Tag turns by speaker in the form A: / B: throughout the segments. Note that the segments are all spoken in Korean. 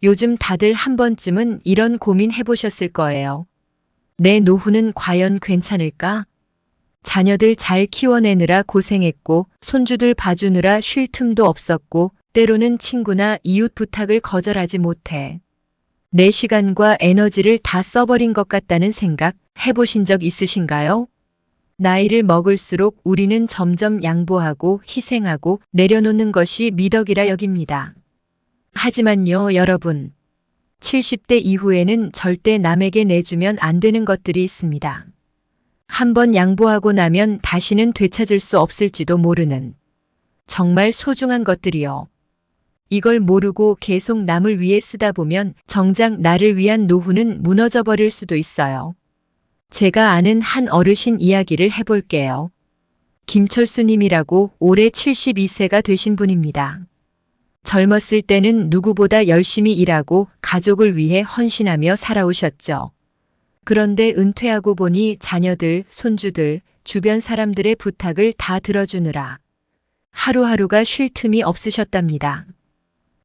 A: 요즘 다들 한 번쯤은 이런 고민 해보셨을 거예요. 내 노후는 과연 괜찮을까? 자녀들 잘 키워내느라 고생했고, 손주들 봐주느라 쉴 틈도 없었고, 때로는 친구나 이웃 부탁을 거절하지 못해. 내 시간과 에너지를 다 써버린 것 같다는 생각 해보신 적 있으신가요? 나이를 먹을수록 우리는 점점 양보하고 희생하고 내려놓는 것이 미덕이라 여깁니다. 하지만요, 여러분. 70대 이후에는 절대 남에게 내주면 안 되는 것들이 있습니다. 한번 양보하고 나면 다시는 되찾을 수 없을지도 모르는 정말 소중한 것들이요. 이걸 모르고 계속 남을 위해 쓰다 보면 정작 나를 위한 노후는 무너져 버릴 수도 있어요. 제가 아는 한 어르신 이야기를 해볼게요. 김철수님이라고 올해 72세가 되신 분입니다. 젊었을 때는 누구보다 열심히 일하고 가족을 위해 헌신하며 살아오셨죠. 그런데 은퇴하고 보니 자녀들, 손주들, 주변 사람들의 부탁을 다 들어주느라 하루하루가 쉴 틈이 없으셨답니다.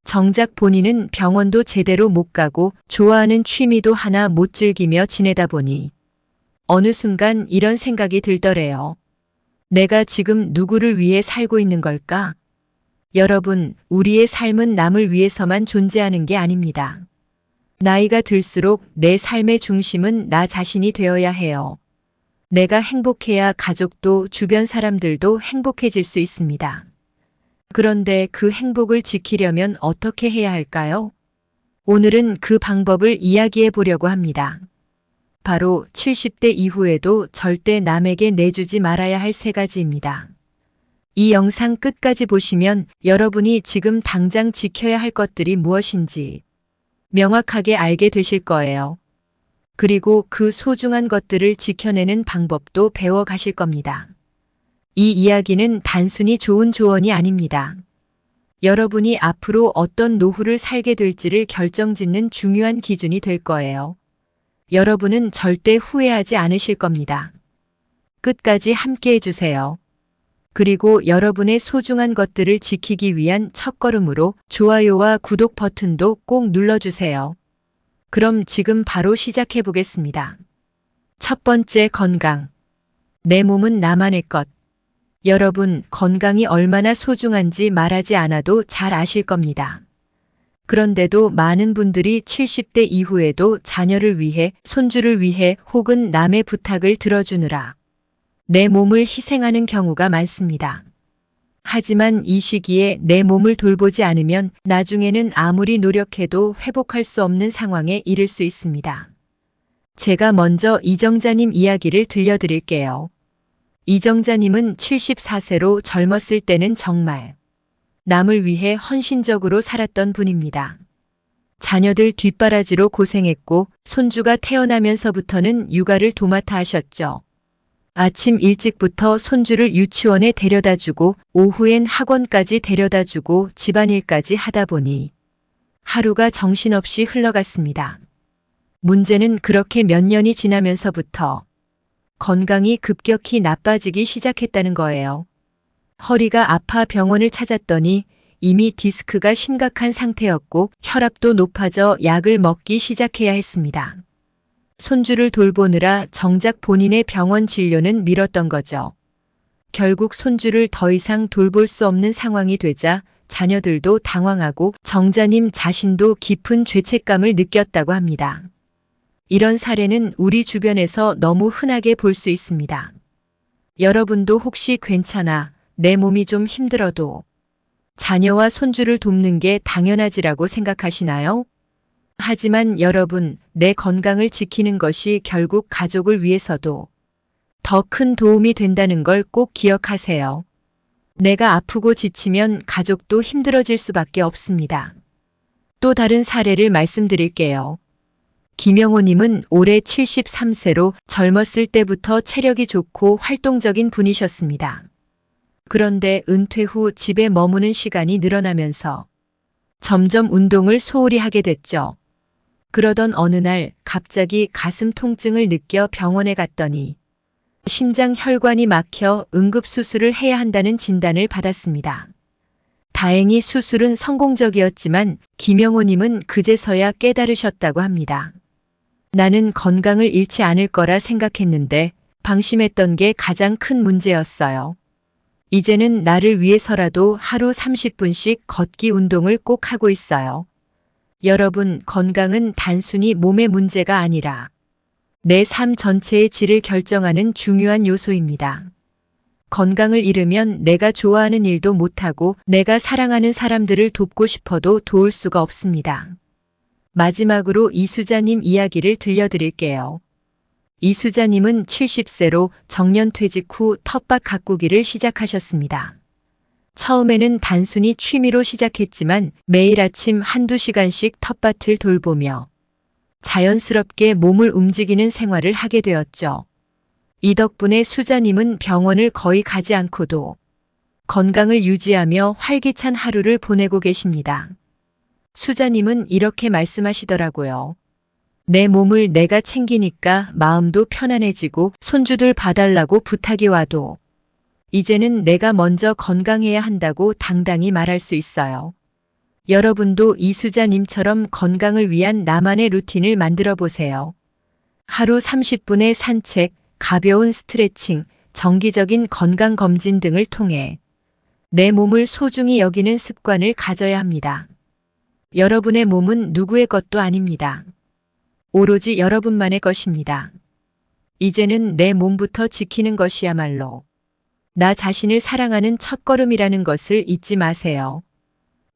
A: 정작 본인은 병원도 제대로 못 가고 좋아하는 취미도 하나 못 즐기며 지내다 보니 어느 순간 이런 생각이 들더래요. 내가 지금 누구를 위해 살고 있는 걸까? 여러분, 우리의 삶은 남을 위해서만 존재하는 게 아닙니다. 나이가 들수록 내 삶의 중심은 나 자신이 되어야 해요. 내가 행복해야 가족도 주변 사람들도 행복해질 수 있습니다. 그런데 그 행복을 지키려면 어떻게 해야 할까요? 오늘은 그 방법을 이야기해 보려고 합니다. 바로 70대 이후에도 절대 남에게 내주지 말아야 할 3가지입니다. 이 영상 끝까지 보시면 여러분이 지금 당장 지켜야 할 것들이 무엇인지 명확하게 알게 되실 거예요. 그리고 그 소중한 것들을 지켜내는 방법도 배워 가실 겁니다. 이 이야기는 단순히 좋은 조언이 아닙니다. 여러분이 앞으로 어떤 노후를 살게 될지를 결정짓는 중요한 기준이 될 거예요. 여러분은 절대 후회하지 않으실 겁니다. 끝까지 함께 해주세요. 그리고 여러분의 소중한 것들을 지키기 위한 첫걸음으로 좋아요와 구독 버튼도 꼭 눌러주세요. 그럼 지금 바로 시작해 보겠습니다. 첫 번째, 건강. 내 몸은 나만의 것. 여러분, 건강이 얼마나 소중한지 말하지 않아도 잘 아실 겁니다. 그런데도 많은 분들이 70대 이후에도 자녀를 위해, 손주를 위해 혹은 남의 부탁을 들어주느라 내 몸을 희생하는 경우가 많습니다. 하지만 이 시기에 내 몸을 돌보지 않으면 나중에는 아무리 노력해도 회복할 수 없는 상황에 이를 수 있습니다. 제가 먼저 이정자님 이야기를 들려드릴게요. 이정자님은 74세로 젊었을 때는 정말 남을 위해 헌신적으로 살았던 분입니다. 자녀들 뒷바라지로 고생했고 손주가 태어나면서부터는 육아를 도맡아 하셨죠. 아침 일찍부터 손주를 유치원에 데려다주고 오후엔 학원까지 데려다주고 집안일까지 하다 보니 하루가 정신없이 흘러갔습니다. 문제는 그렇게 몇 년이 지나면서부터 건강이 급격히 나빠지기 시작했다는 거예요. 허리가 아파 병원을 찾았더니 이미 디스크가 심각한 상태였고 혈압도 높아져 약을 먹기 시작해야 했습니다. 손주를 돌보느라 정작 본인의 병원 진료는 미뤘던 거죠. 결국 손주를 더 이상 돌볼 수 없는 상황이 되자 자녀들도 당황하고 정자님 자신도 깊은 죄책감을 느꼈다고 합니다. 이런 사례는 우리 주변에서 너무 흔하게 볼 수 있습니다. 여러분도 혹시 괜찮아, 내 몸이 좀 힘들어도 자녀와 손주를 돕는 게 당연하지라고 생각하시나요? 하지만 여러분, 내 건강을 지키는 것이 결국 가족을 위해서도 더 큰 도움이 된다는 걸 꼭 기억하세요. 내가 아프고 지치면 가족도 힘들어질 수밖에 없습니다. 또 다른 사례를 말씀드릴게요. 김영호님은 올해 73세로 젊었을 때부터 체력이 좋고 활동적인 분이셨습니다. 그런데 은퇴 후 집에 머무는 시간이 늘어나면서 점점 운동을 소홀히 하게 됐죠. 그러던 어느 날 갑자기 가슴 통증을 느껴 병원에 갔더니 심장 혈관이 막혀 응급수술을 해야 한다는 진단을 받았습니다. 다행히 수술은 성공적이었지만 김영호님은 그제서야 깨달으셨다고 합니다. 나는 건강을 잃지 않을 거라 생각했는데 방심했던 게 가장 큰 문제였어요. 이제는 나를 위해서라도 하루 30분씩 걷기 운동을 꼭 하고 있어요. 여러분, 건강은 단순히 몸의 문제가 아니라 내 삶 전체의 질을 결정하는 중요한 요소입니다. 건강을 잃으면 내가 좋아하는 일도 못하고 내가 사랑하는 사람들을 돕고 싶어도 도울 수가 없습니다. 마지막으로 이수자님 이야기를 들려드릴게요. 이수자님은 70세로 정년퇴직 후 텃밭 가꾸기를 시작하셨습니다. 처음에는 단순히 취미로 시작했지만 매일 아침 한두 시간씩 텃밭을 돌보며 자연스럽게 몸을 움직이는 생활을 하게 되었죠. 이 덕분에 수자님은 병원을 거의 가지 않고도 건강을 유지하며 활기찬 하루를 보내고 계십니다. 수자님은 이렇게 말씀하시더라고요. 내 몸을 내가 챙기니까 마음도 편안해지고 손주들 봐달라고 부탁이 와도 이제는 내가 먼저 건강해야 한다고 당당히 말할 수 있어요. 여러분도 이수자님처럼 건강을 위한 나만의 루틴을 만들어 보세요. 하루 30분의 산책, 가벼운 스트레칭, 정기적인 건강검진 등을 통해 내 몸을 소중히 여기는 습관을 가져야 합니다. 여러분의 몸은 누구의 것도 아닙니다. 오로지 여러분만의 것입니다. 이제는 내 몸부터 지키는 것이야말로 나 자신을 사랑하는 첫걸음이라는 것을 잊지 마세요.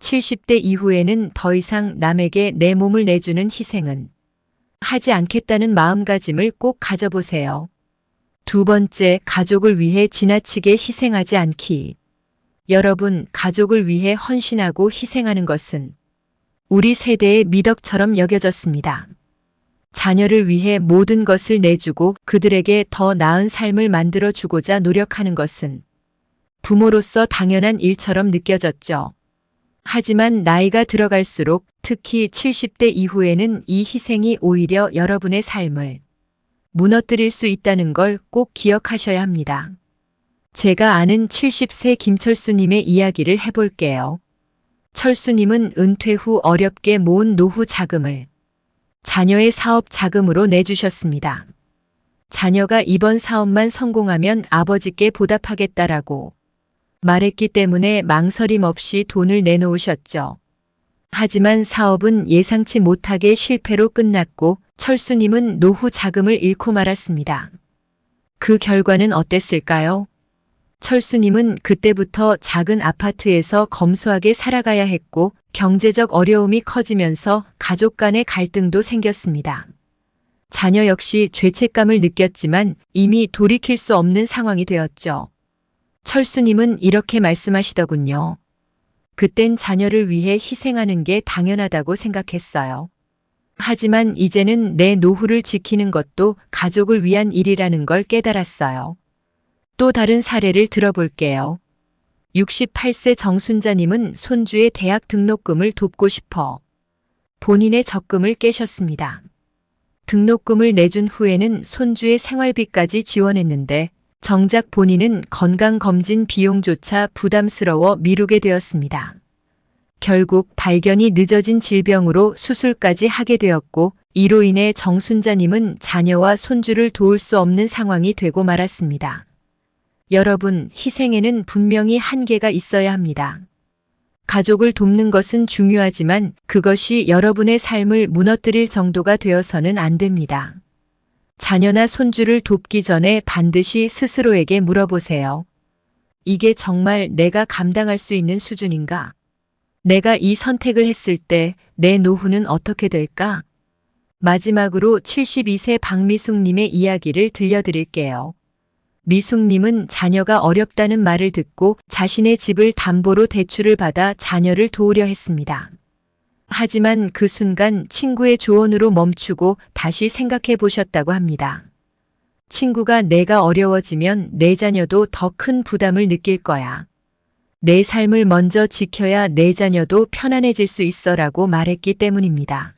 A: 70대 이후에는 더 이상 남에게 내 몸을 내주는 희생은 하지 않겠다는 마음가짐을 꼭 가져보세요. 두 번째, 가족을 위해 지나치게 희생하지 않기. 여러분, 가족을 위해 헌신하고 희생하는 것은 우리 세대의 미덕처럼 여겨졌습니다. 자녀를 위해 모든 것을 내주고 그들에게 더 나은 삶을 만들어주고자 노력하는 것은 부모로서 당연한 일처럼 느껴졌죠. 하지만 나이가 들어갈수록 특히 70대 이후에는 이 희생이 오히려 여러분의 삶을 무너뜨릴 수 있다는 걸 꼭 기억하셔야 합니다. 제가 아는 70세 김철수님의 이야기를 해볼게요. 철수님은 은퇴 후 어렵게 모은 노후 자금을 자녀의 사업 자금으로 내주셨습니다. 자녀가 이번 사업만 성공하면 아버지께 보답하겠다라고 말했기 때문에 망설임 없이 돈을 내놓으셨죠. 하지만 사업은 예상치 못하게 실패로 끝났고 철수님은 노후 자금을 잃고 말았습니다. 그 결과는 어땠을까요? 철수님은 그때부터 작은 아파트에서 검소하게 살아가야 했고 경제적 어려움이 커지면서 가족 간의 갈등도 생겼습니다. 자녀 역시 죄책감을 느꼈지만 이미 돌이킬 수 없는 상황이 되었죠. 철수님은 이렇게 말씀하시더군요. 그땐 자녀를 위해 희생하는 게 당연하다고 생각했어요. 하지만 이제는 내 노후를 지키는 것도 가족을 위한 일이라는 걸 깨달았어요. 또 다른 사례를 들어볼게요. 68세 정순자님은 손주의 대학 등록금을 돕고 싶어 본인의 적금을 깨셨습니다. 등록금을 내준 후에는 손주의 생활비까지 지원했는데 정작 본인은 건강검진 비용조차 부담스러워 미루게 되었습니다. 결국 발견이 늦어진 질병으로 수술까지 하게 되었고 이로 인해 정순자님은 자녀와 손주를 도울 수 없는 상황이 되고 말았습니다. 여러분, 희생에는 분명히 한계가 있어야 합니다. 가족을 돕는 것은 중요하지만 그것이 여러분의 삶을 무너뜨릴 정도가 되어서는 안 됩니다. 자녀나 손주를 돕기 전에 반드시 스스로에게 물어보세요. 이게 정말 내가 감당할 수 있는 수준인가? 내가 이 선택을 했을 때 내 노후는 어떻게 될까? 마지막으로 72세 박미숙님의 이야기를 들려드릴게요. 미숙님은 자녀가 어렵다는 말을 듣고 자신의 집을 담보로 대출을 받아 자녀를 도우려 했습니다. 하지만 그 순간 친구의 조언으로 멈추고 다시 생각해 보셨다고 합니다. 친구가 내가 어려워지면 내 자녀도 더 큰 부담을 느낄 거야. 내 삶을 먼저 지켜야 내 자녀도 편안해질 수 있어라고 말했기 때문입니다.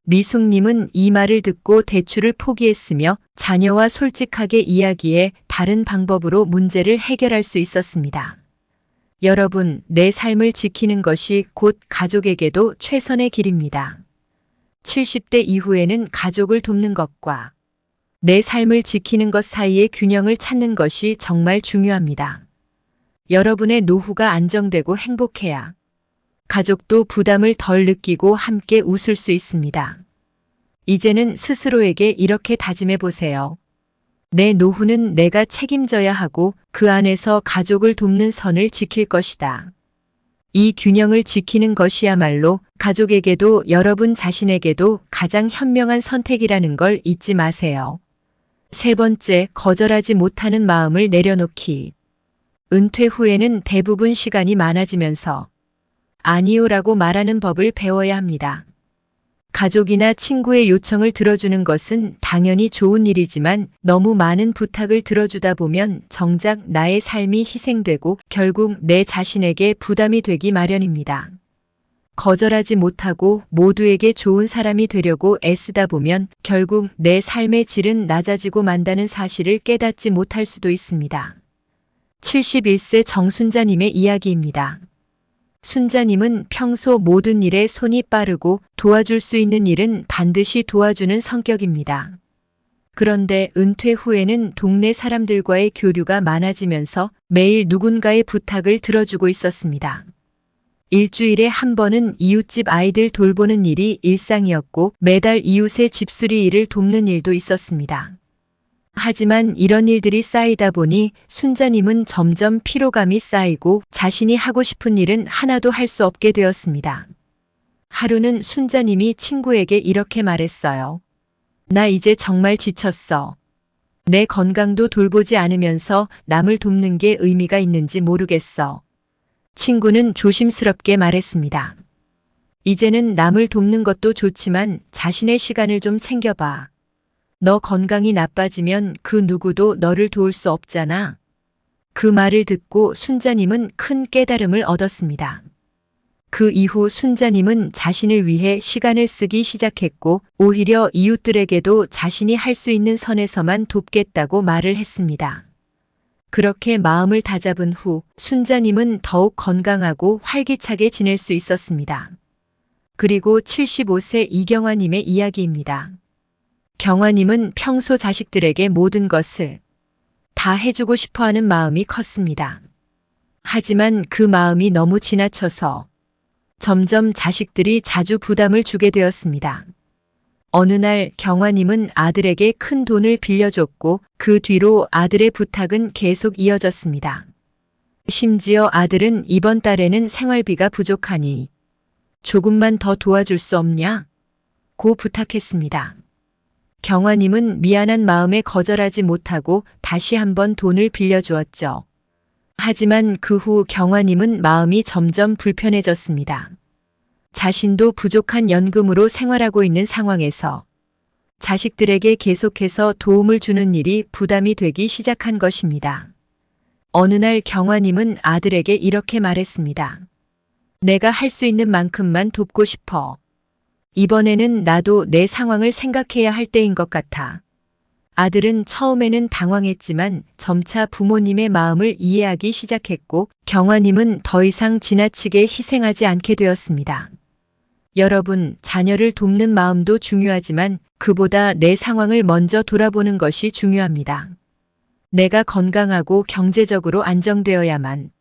A: 미숙님은 이 말을 듣고 대출을 포기했으며 자녀와 솔직하게 이야기해 다른 방법으로 문제를 해결할 수 있었습니다. 여러분, 내 삶을 지키는 것이 곧 가족에게도 최선의 길입니다. 70대 이후에는 가족을 돕는 것과 내 삶을 지키는 것 사이의 균형을 찾는 것이 정말 중요합니다. 여러분의 노후가 안정되고 행복해야 가족도 부담을 덜 느끼고 함께 웃을 수 있습니다. 이제는 스스로에게 이렇게 다짐해 보세요. 내 노후는 내가 책임져야 하고 그 안에서 가족을 돕는 선을 지킬 것이다. 이 균형을 지키는 것이야말로 가족에게도 여러분 자신에게도 가장 현명한 선택이라는 걸 잊지 마세요. 세 번째, 거절하지 못하는 마음을 내려놓기. 은퇴 후에는 대부분 시간이 많아지면서 아니요라고 말하는 법을 배워야 합니다. 가족이나 친구의 요청을 들어주는 것은 당연히 좋은 일이지만 너무 많은 부탁을 들어주다 보면 정작 나의 삶이 희생되고 결국 내 자신에게 부담이 되기 마련입니다. 거절하지 못하고 모두에게 좋은 사람이 되려고 애쓰다 보면 결국 내 삶의 질은 낮아지고 만다는 사실을 깨닫지 못할 수도 있습니다. 71세 정순자님의 이야기입니다. 순자님은 평소 모든 일에 손이 빠르고 도와줄 수 있는 일은 반드시 도와주는 성격입니다. 그런데 은퇴 후에는 동네 사람들과의 교류가 많아지면서 매일 누군가의 부탁을 들어주고 있었습니다. 일주일에 한 번은 이웃집 아이들 돌보는 일이 일상이었고 매달 이웃의 집수리 일을 돕는 일도 있었습니다. 하지만 이런 일들이 쌓이다 보니 순자님은 점점 피로감이 쌓이고 자신이 하고 싶은 일은 하나도 할 수 없게 되었습니다. 하루는 순자님이 친구에게 이렇게 말했어요. 나 이제 정말 지쳤어. 내 건강도 돌보지 않으면서 남을 돕는 게 의미가 있는지 모르겠어. 친구는 조심스럽게 말했습니다. 이제는 남을 돕는 것도 좋지만 자신의 시간을 좀 챙겨봐. 너 건강이 나빠지면 그 누구도 너를 도울 수 없잖아. 그 말을 듣고 순자님은 큰 깨달음을 얻었습니다. 그 이후 순자님은 자신을 위해 시간을 쓰기 시작했고 오히려 이웃들에게도 자신이 할 수 있는 선에서만 돕겠다고 말을 했습니다. 그렇게 마음을 다잡은 후 순자님은 더욱 건강하고 활기차게 지낼 수 있었습니다. 그리고 75세 이경화님의 이야기입니다. 경화님은 평소 자식들에게 모든 것을 다 해주고 싶어하는 마음이 컸습니다. 하지만 그 마음이 너무 지나쳐서 점점 자식들이 자주 부담을 주게 되었습니다. 어느 날 경화님은 아들에게 큰 돈을 빌려줬고 그 뒤로 아들의 부탁은 계속 이어졌습니다. 심지어 아들은 이번 달에는 생활비가 부족하니 조금만 더 도와줄 수 없냐? 고 부탁했습니다. 경화님은 미안한 마음에 거절하지 못하고 다시 한번 돈을 빌려주었죠. 하지만 그 후 경화님은 마음이 점점 불편해졌습니다. 자신도 부족한 연금으로 생활하고 있는 상황에서 자식들에게 계속해서 도움을 주는 일이 부담이 되기 시작한 것입니다. 어느 날 경화님은 아들에게 이렇게 말했습니다. 내가 할 수 있는 만큼만 돕고 싶어. 이번에는 나도 내 상황을 생각해야 할 때인 것 같아. 아들은 처음에는 당황했지만 점차 부모님의 마음을 이해하기 시작했고 경화님은 더 이상 지나치게 희생하지 않게 되었습니다. 여러분, 자녀를 돕는 마음도 중요하지만 그보다 내 상황을 먼저 돌아보는 것이 중요합니다. 내가 건강하고 경제적으로 안정되어야만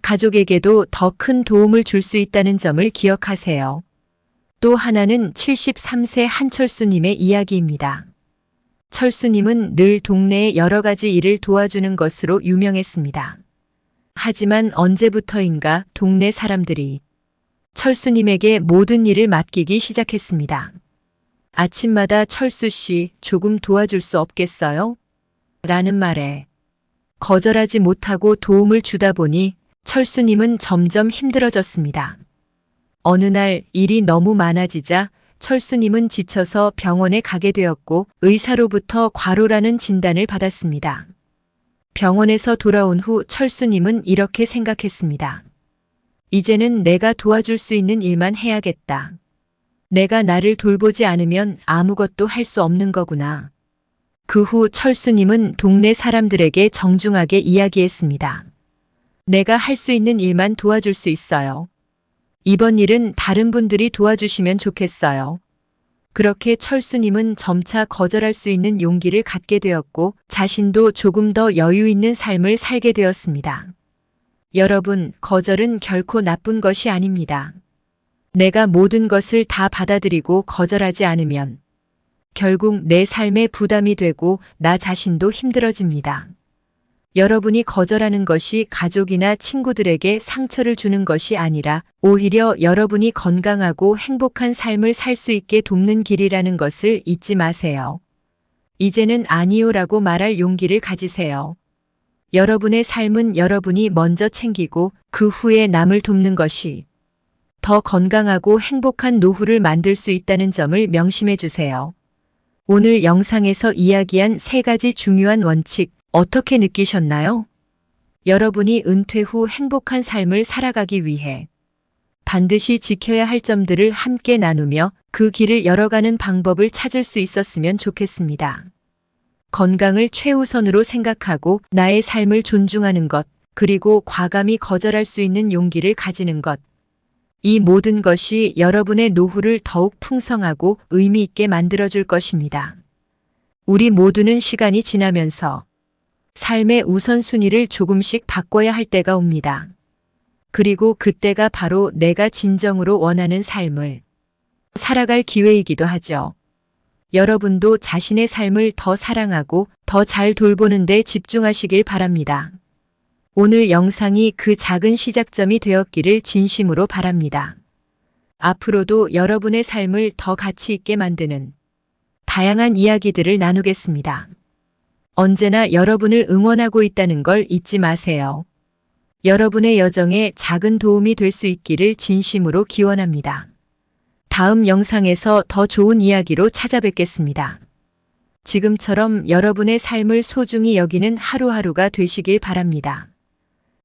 A: 가족에게도 더 큰 도움을 줄 수 있다는 점을 기억하세요. 또 하나는 73세 한철수님의 이야기입니다. 철수님은 늘 동네의 여러 가지 일을 도와주는 것으로 유명했습니다. 하지만 언제부터인가 동네 사람들이 철수님에게 모든 일을 맡기기 시작했습니다. 아침마다 철수 씨, 조금 도와줄 수 없겠어요? 라는 말에 거절하지 못하고 도움을 주다 보니 철수님은 점점 힘들어졌습니다. 어느 날 일이 너무 많아지자 철수님은 지쳐서 병원에 가게 되었고 의사로부터 과로라는 진단을 받았습니다. 병원에서 돌아온 후 철수님은 이렇게 생각했습니다. 이제는 내가 도와줄 수 있는 일만 해야겠다. 내가 나를 돌보지 않으면 아무것도 할 수 없는 거구나. 그 후 철수님은 동네 사람들에게 정중하게 이야기했습니다. 내가 할 수 있는 일만 도와줄 수 있어요. 이번 일은 다른 분들이 도와주시면 좋겠어요. 그렇게 철수님은 점차 거절할 수 있는 용기를 갖게 되었고 자신도 조금 더 여유 있는 삶을 살게 되었습니다. 여러분, 거절은 결코 나쁜 것이 아닙니다. 내가 모든 것을 다 받아들이고 거절하지 않으면 결국 내 삶에 부담이 되고 나 자신도 힘들어집니다. 여러분이 거절하는 것이 가족이나 친구들에게 상처를 주는 것이 아니라 오히려 여러분이 건강하고 행복한 삶을 살 수 있게 돕는 길이라는 것을 잊지 마세요. 이제는 아니요라고 말할 용기를 가지세요. 여러분의 삶은 여러분이 먼저 챙기고 그 후에 남을 돕는 것이 더 건강하고 행복한 노후를 만들 수 있다는 점을 명심해 주세요. 오늘 영상에서 이야기한 3가지 중요한 원칙, 어떻게 느끼셨나요? 여러분이 은퇴 후 행복한 삶을 살아가기 위해 반드시 지켜야 할 점들을 함께 나누며 그 길을 열어가는 방법을 찾을 수 있었으면 좋겠습니다. 건강을 최우선으로 생각하고 나의 삶을 존중하는 것, 그리고 과감히 거절할 수 있는 용기를 가지는 것. 이 모든 것이 여러분의 노후를 더욱 풍성하고 의미 있게 만들어줄 것입니다. 우리 모두는 시간이 지나면서 삶의 우선순위를 조금씩 바꿔야 할 때가 옵니다. 그리고 그때가 바로 내가 진정으로 원하는 삶을 살아갈 기회이기도 하죠. 여러분도 자신의 삶을 더 사랑하고 더 잘 돌보는 데 집중하시길 바랍니다. 오늘 영상이 그 작은 시작점이 되었기를 진심으로 바랍니다. 앞으로도 여러분의 삶을 더 가치 있게 만드는 다양한 이야기들을 나누겠습니다. 언제나 여러분을 응원하고 있다는 걸 잊지 마세요. 여러분의 여정에 작은 도움이 될 수 있기를 진심으로 기원합니다. 다음 영상에서 더 좋은 이야기로 찾아뵙겠습니다. 지금처럼 여러분의 삶을 소중히 여기는 하루하루가 되시길 바랍니다.